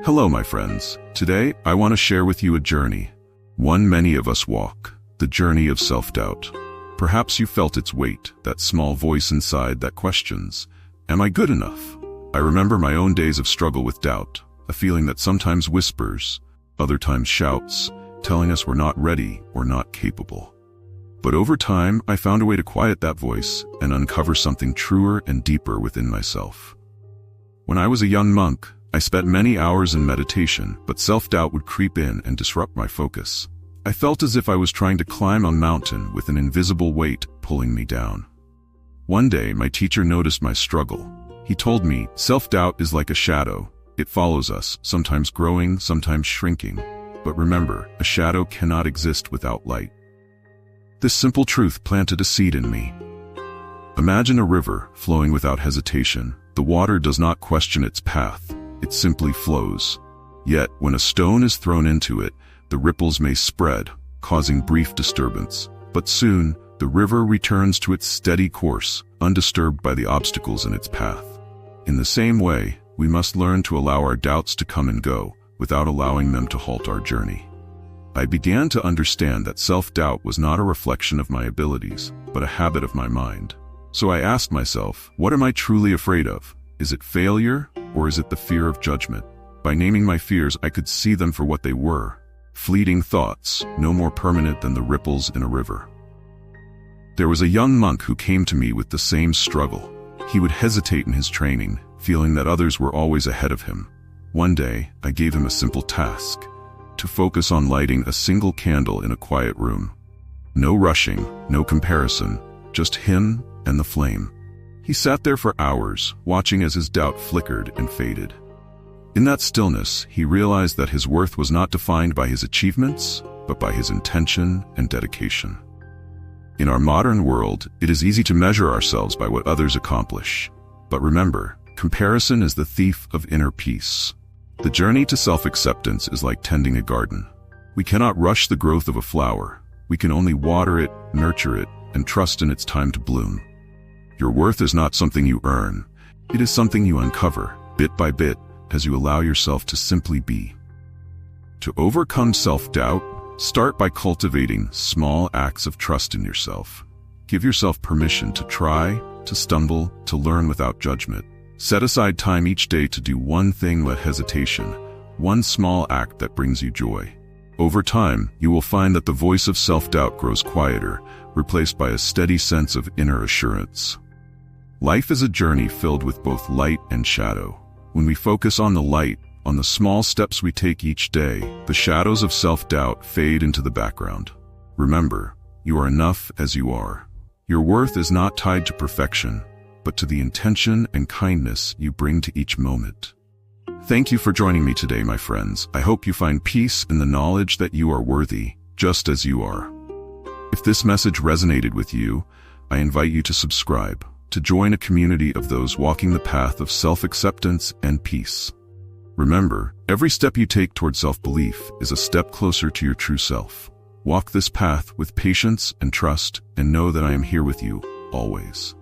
Hello, my friends. Today, I want to share with you a journey, one many of us walk, the journey of self-doubt. Perhaps you felt its weight, that small voice inside that questions, am I good enough? I remember my own days of struggle with doubt, a feeling that sometimes whispers, other times shouts, telling us we're not ready or not capable. But over time, I found a way to quiet that voice and uncover something truer and deeper within myself. When I was a young monk, I spent many hours in meditation, but self-doubt would creep in and disrupt my focus. I felt as if I was trying to climb a mountain with an invisible weight pulling me down. One day, my teacher noticed my struggle. He told me, self-doubt is like a shadow. It follows us, sometimes growing, sometimes shrinking. But remember, a shadow cannot exist without light. This simple truth planted a seed in me. Imagine a river flowing without hesitation. The water does not question its path. It simply flows. Yet, when a stone is thrown into it, the ripples may spread, causing brief disturbance. But soon, the river returns to its steady course, undisturbed by the obstacles in its path. In the same way, we must learn to allow our doubts to come and go, without allowing them to halt our journey. I began to understand that self-doubt was not a reflection of my abilities, but a habit of my mind. So I asked myself, what am I truly afraid of? Is it failure, or is it the fear of judgment? By naming my fears, I could see them for what they were. Fleeting thoughts, no more permanent than the ripples in a river. There was a young monk who came to me with the same struggle. He would hesitate in his training, feeling that others were always ahead of him. One day, I gave him a simple task: to focus on lighting a single candle in a quiet room. No rushing, no comparison, just him and the flame. He sat there for hours, watching as his doubt flickered and faded. In that stillness, he realized that his worth was not defined by his achievements, but by his intention and dedication. In our modern world, it is easy to measure ourselves by what others accomplish. But remember, comparison is the thief of inner peace. The journey to self-acceptance is like tending a garden. We cannot rush the growth of a flower. We can only water it, nurture it, and trust in its time to bloom. Your worth is not something you earn. It is something you uncover, bit by bit, as you allow yourself to simply be. To overcome self-doubt, start by cultivating small acts of trust in yourself. Give yourself permission to try, to stumble, to learn without judgment. Set aside time each day to do one thing without hesitation, one small act that brings you joy. Over time, you will find that the voice of self-doubt grows quieter, replaced by a steady sense of inner assurance. Life is a journey filled with both light and shadow. When we focus on the light, on the small steps we take each day, the shadows of self-doubt fade into the background. Remember, you are enough as you are. Your worth is not tied to perfection, but to the intention and kindness you bring to each moment. Thank you for joining me today, my friends. I hope you find peace in the knowledge that you are worthy, just as you are. If this message resonated with you, I invite you to subscribe, to join a community of those walking the path of self-acceptance and peace. Remember, every step you take toward self-belief is a step closer to your true self. Walk this path with patience and trust, and know that I am here with you, always.